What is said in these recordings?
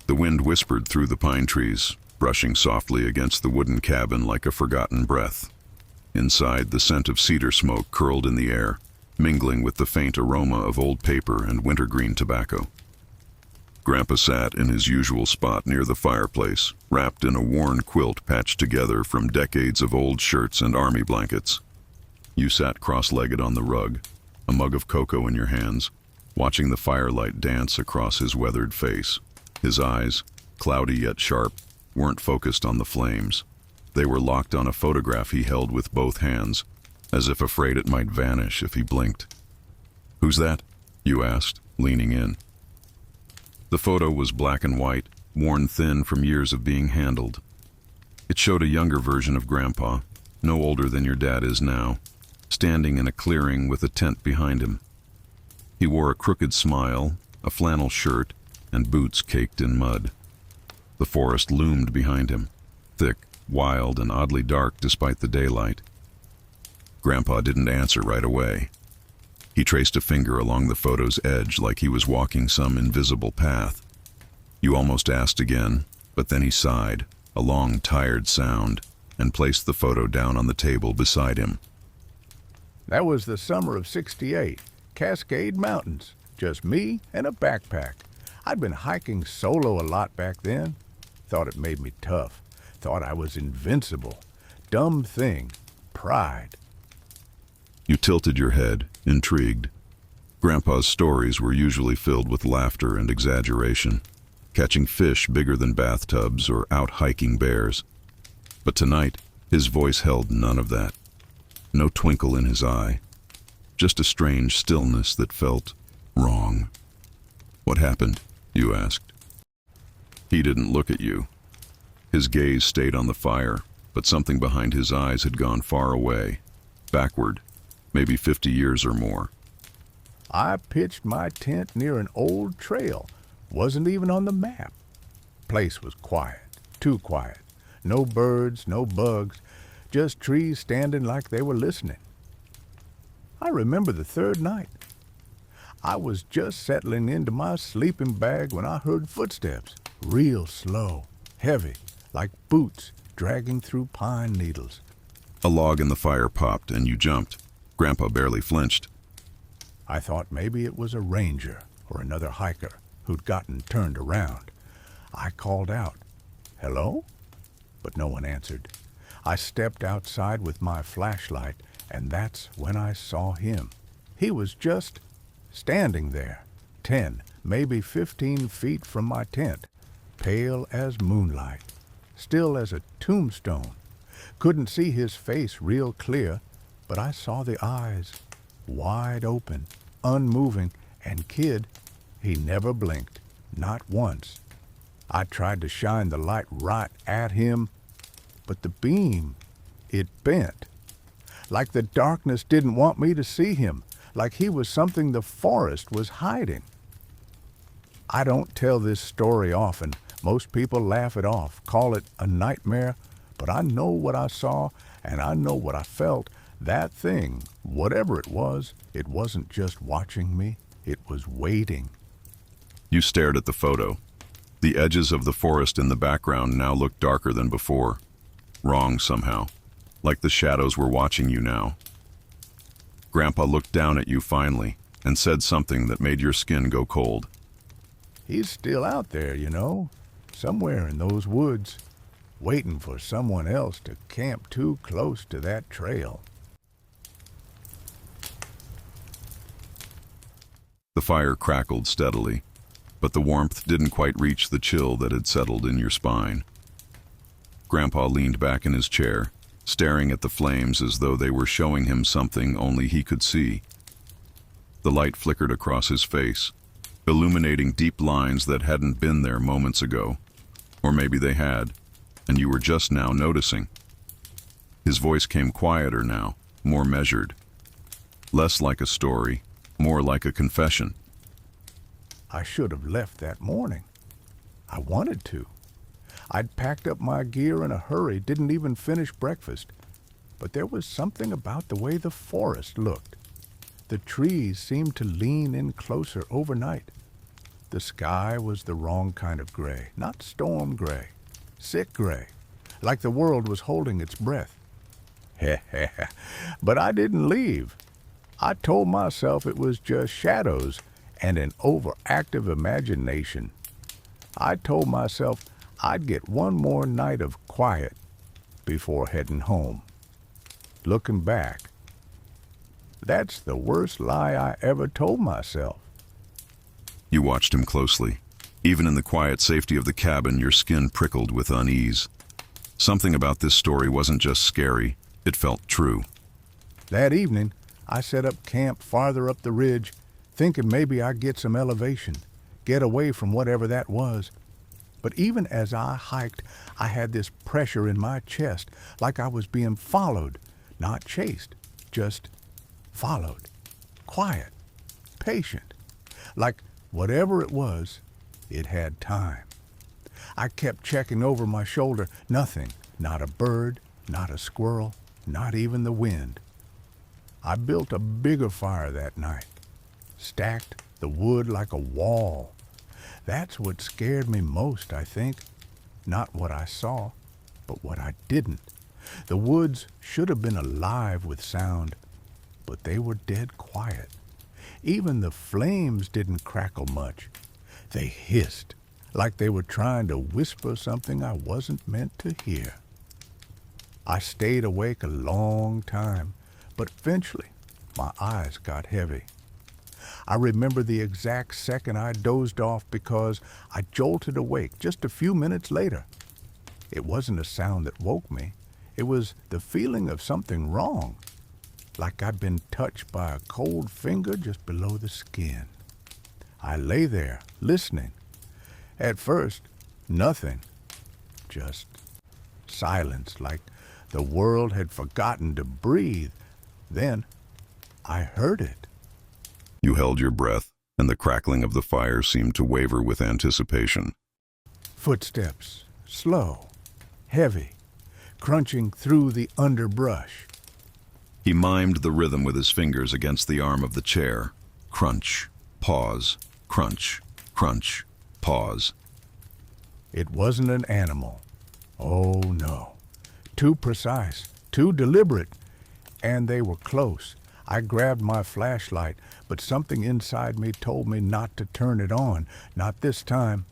The wind whispered through the pine trees, brushing softly against the wooden cabin like a forgotten breath. Inside, the scent of cedar smoke curled in the air, mingling with the faint aroma of old paper and wintergreen tobacco. Grandpa sat in his usual spot near the fireplace, wrapped in a worn quilt patched together from decades of old shirts and army blankets. You sat cross-legged on the rug, a mug of cocoa in your hands, watching the firelight dance across his weathered face. His eyes, cloudy yet sharp, weren't focused on the flames. They were locked on a photograph he held with both hands, as if afraid it might vanish if he blinked. "Who's that?" you asked, leaning in. The photo was black and white, worn thin from years of being handled. It showed a younger version of Grandpa, no older than your dad is now, standing in a clearing with a tent behind him. He wore a crooked smile, a flannel shirt, and boots caked in mud. The forest loomed behind him, thick, wild, and oddly dark despite the daylight. Grandpa didn't answer right away. He traced a finger along the photo's edge like he was walking some invisible path. You almost asked again, but then he sighed, a long, tired sound, and placed the photo down on the table beside him. That was the summer of '68, Cascade Mountains, just me and a backpack. I'd been hiking solo a lot back then. Thought it made me tough. Thought I was invincible. Dumb thing. Pride. You tilted your head, intrigued. Grandpa's stories were usually filled with laughter and exaggeration, catching fish bigger than bathtubs or out hiking bears. But tonight, his voice held none of that. No twinkle in his eye. Just a strange stillness that felt wrong. "What happened?" you asked. He didn't look at you. His gaze stayed on the fire, but something behind his eyes had gone far away, backward, maybe 50 years or more. I pitched my tent near an old trail. Wasn't even on the map. Place was quiet, too quiet. No birds, no bugs, just trees standing like they were listening. I remember the third night. I was just settling into my sleeping bag when I heard footsteps, real slow, heavy, like boots dragging through pine needles. A log in the fire popped and you jumped. Grandpa barely flinched. I thought maybe it was a ranger or another hiker who'd gotten turned around. I called out, "Hello?" But no one answered. I stepped outside with my flashlight, and that's when I saw him. He was just standing there, 10, maybe 15 feet from my tent, pale as moonlight, still as a tombstone. Couldn't see his face real clear, but I saw the eyes, wide open, unmoving, and kid, he never blinked, not once. I tried to shine the light right at him, but the beam, it bent. Like the darkness didn't want me to see him, like he was something the forest was hiding. I don't tell this story often. Most people laugh it off, call it a nightmare, but I know what I saw and I know what I felt. That thing, whatever it wasn't just watching me, it was waiting. You stared at the photo. The edges of the forest in the background now looked darker than before. Wrong somehow, like the shadows were watching you now. Grandpa looked down at you finally and said something that made your skin go cold. He's still out there, somewhere in those woods, waiting for someone else to camp too close to that trail. The fire crackled steadily, but the warmth didn't quite reach the chill that had settled in your spine. Grandpa leaned back in his chair, staring at the flames as though they were showing him something only he could see. The light flickered across his face, illuminating deep lines that hadn't been there moments ago. Or maybe they had, and you were just now noticing. His voice came quieter now, more measured. Less like a story, more like a confession. I should have left that morning. I wanted to. I'd packed up my gear in a hurry, didn't even finish breakfast. But there was something about the way the forest looked. The trees seemed to lean in closer overnight. The sky was the wrong kind of gray, not storm gray, sick gray, like the world was holding its breath. But I didn't leave. I told myself it was just shadows and an overactive imagination. I told myself I'd get one more night of quiet before heading home. Looking back, that's the worst lie I ever told myself. You watched him closely. Even in the quiet safety of the cabin, your skin prickled with unease. Something about this story wasn't just scary, it felt true. That evening, I set up camp farther up the ridge, thinking maybe I'd get some elevation, get away from whatever that was. But even as I hiked, I had this pressure in my chest, like I was being followed, not chased, just followed. Quiet, patient, like whatever it was, it had time. I kept checking over my shoulder. Nothing, not a bird, not a squirrel, not even the wind. I built a bigger fire that night, stacked the wood like a wall. That's what scared me most, I think. Not what I saw, but what I didn't. The woods should have been alive with sound, but they were dead quiet. Even the flames didn't crackle much. They hissed, like they were trying to whisper something I wasn't meant to hear. I stayed awake a long time, but eventually my eyes got heavy. I remember the exact second I dozed off because I jolted awake just a few minutes later. It wasn't a sound that woke me. It was the feeling of something wrong, like I'd been touched by a cold finger just below the skin. I lay there, listening. At first, nothing. Just silence, like the world had forgotten to breathe. Then, I heard it. You held your breath, and the crackling of the fire seemed to waver with anticipation. Footsteps, slow, heavy, crunching through the underbrush. He mimed the rhythm with his fingers against the arm of the chair. Crunch, pause, crunch, crunch, pause. It wasn't an animal. Oh, no. Too precise, too deliberate. And they were close. I grabbed my flashlight, but something inside me told me not to turn it on. Not this time.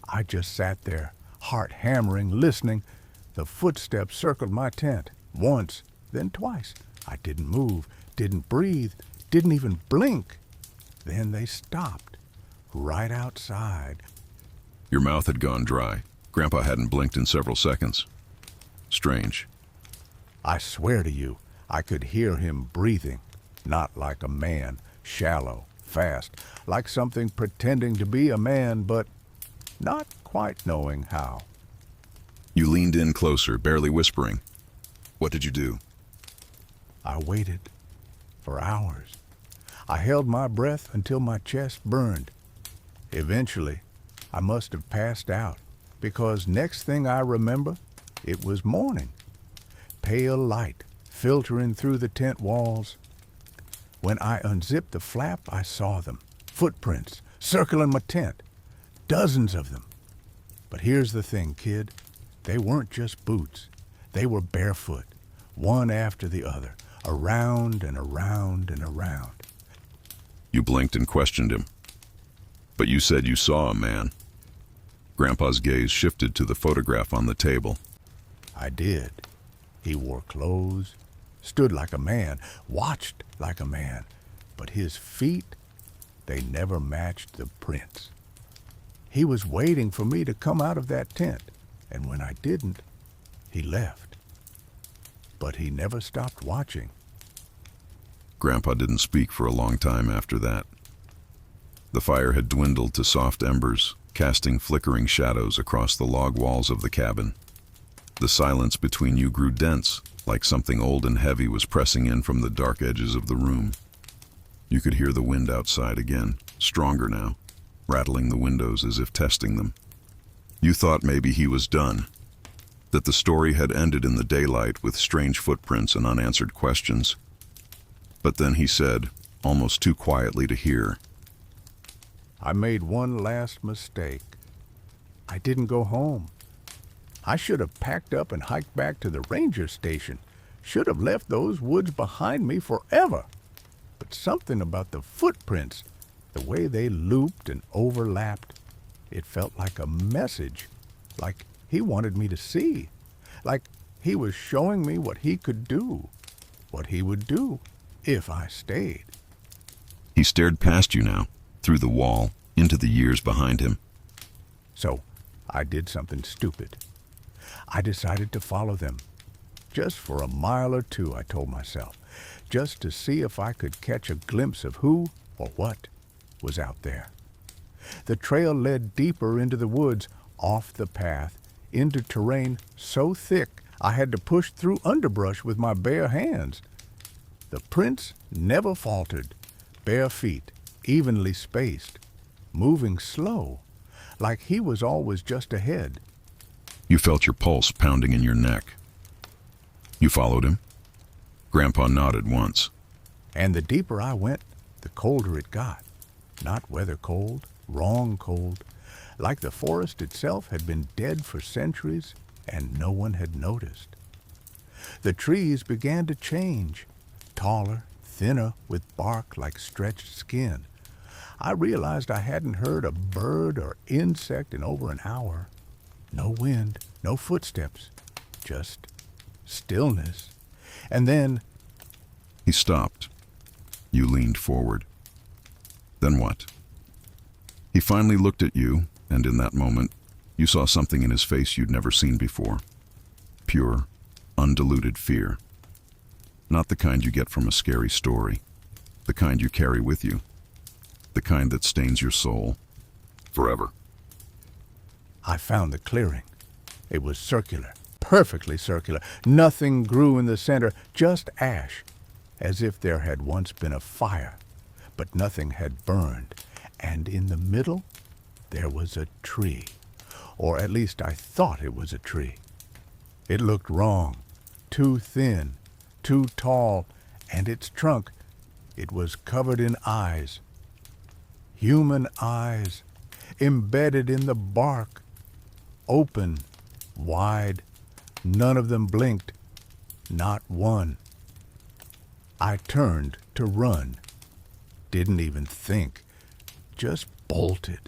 I just sat there, heart hammering, listening. The footsteps circled my tent. Once, then twice. I didn't move, didn't breathe, didn't even blink. Then they stopped, right outside. Your mouth had gone dry. Grandpa hadn't blinked in several seconds. Strange. I swear to you, I could hear him breathing. Not like a man, shallow, fast, like something pretending to be a man, but not quite knowing how. You leaned in closer, barely whispering. What did you do? I waited for hours. I held my breath until my chest burned. Eventually, I must have passed out, because next thing I remember, it was morning. Pale light filtering through the tent walls. When I unzipped the flap, I saw them. Footprints circling my tent. Dozens of them. But here's the thing, kid. They weren't just boots. They were barefoot, one after the other, around and around and around. You blinked and questioned him. But you said you saw a man. Grandpa's gaze shifted to the photograph on the table. I did. He wore clothes, stood like a man, watched like a man, but his feet, they never matched the prints. He was waiting for me to come out of that tent, and when I didn't, he left. But he never stopped watching. Grandpa didn't speak for a long time after that. The fire had dwindled to soft embers, casting flickering shadows across the log walls of the cabin. The silence between you grew dense, like something old and heavy was pressing in from the dark edges of the room. You could hear the wind outside again, stronger now, rattling the windows as if testing them. You thought maybe he was done, that the story had ended in the daylight with strange footprints and unanswered questions. But then he said, almost too quietly to hear, I made one last mistake. I didn't go home. I should have packed up and hiked back to the ranger station. Should have left those woods behind me forever. But something about the footprints, the way they looped and overlapped, it felt like a message, like he wanted me to see, like he was showing me what he could do, what he would do if I stayed. He stared past you now, through the wall, into the years behind him. So I did something stupid. I decided to follow them. Just for a mile or two, I told myself, just to see if I could catch a glimpse of who or what was out there. The trail led deeper into the woods, off the path, into terrain so thick I had to push through underbrush with my bare hands. The prints never faltered, bare feet, evenly spaced, moving slow, like he was always just ahead. You felt your pulse pounding in your neck. You followed him. Grandpa nodded once. And the deeper I went, the colder it got. Not weather cold, wrong cold, like the forest itself had been dead for centuries and no one had noticed. The trees began to change, taller, thinner, with bark like stretched skin. I realized I hadn't heard a bird or insect in over an hour. No wind, no footsteps, just stillness. And then... He stopped. You leaned forward. Then what? He finally looked at you, and in that moment, you saw something in his face you'd never seen before. Pure, undiluted fear. Not the kind you get from a scary story. The kind you carry with you. The kind that stains your soul. Forever. I found the clearing. It was circular, perfectly circular. Nothing grew in the center, just ash, as if there had once been a fire, but nothing had burned. And in the middle, there was a tree. Or at least I thought it was a tree. It looked wrong, too thin, too tall, and its trunk, it was covered in eyes. Human eyes, embedded in the bark, open, wide. None of them blinked, not one. I turned to run. Didn't even think, just bolted.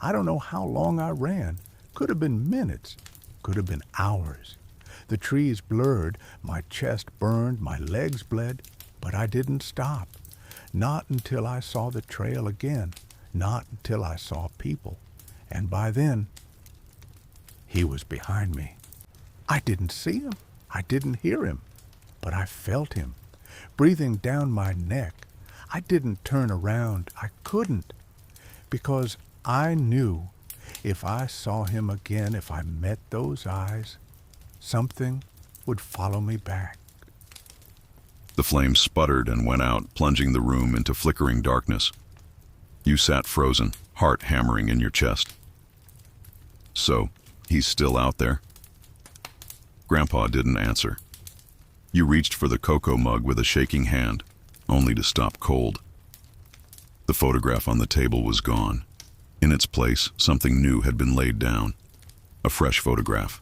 I don't know how long I ran. Could have been minutes, could have been hours. The trees blurred, my chest burned, my legs bled, but I didn't stop. Not until I saw the trail again, not until I saw people. And by then, he was behind me. I didn't see him, I didn't hear him, but I felt him, breathing down my neck. I didn't turn around, I couldn't, because I knew if I saw him again, if I met those eyes, something would follow me back. The flame sputtered and went out, plunging the room into flickering darkness. You sat frozen, heart hammering in your chest. So, he's still out there? Grandpa didn't answer. You reached for the cocoa mug with a shaking hand, only to stop cold. The photograph on the table was gone. In its place, something new had been laid down. A fresh photograph.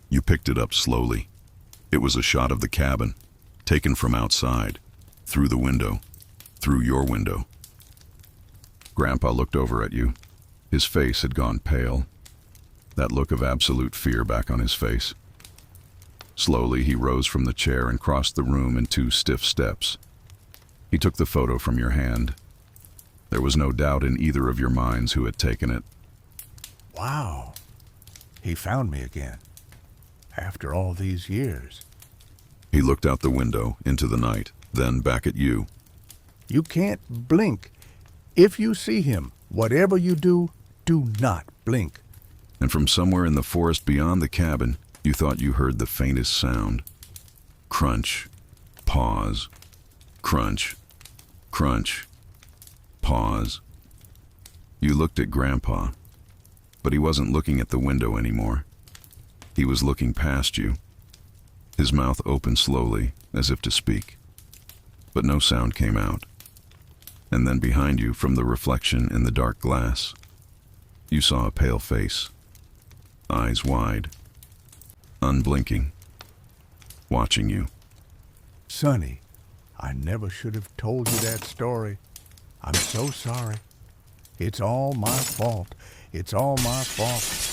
You picked it up slowly. It was a shot of the cabin, taken from outside, through the window, through your window. Grandpa looked over at you. His face had gone pale. That look of absolute fear back on his face. Slowly, he rose from the chair and crossed the room in 2 stiff steps. He took the photo from your hand. There was no doubt in either of your minds who had taken it. Wow, he found me again, after all these years. He looked out the window, into the night, then back at you. You can't blink. If you see him, whatever you do, do not blink. And from somewhere in the forest beyond the cabin, you thought you heard the faintest sound. Crunch, pause, crunch, crunch, pause. You looked at Grandpa, but he wasn't looking at the window anymore. He was looking past you. His mouth opened slowly, as if to speak, but no sound came out. And then behind you, from the reflection in the dark glass, you saw a pale face, eyes wide, unblinking, watching you. Sonny, I never should have told you that story. I'm so sorry. It's all my fault. It's all my fault.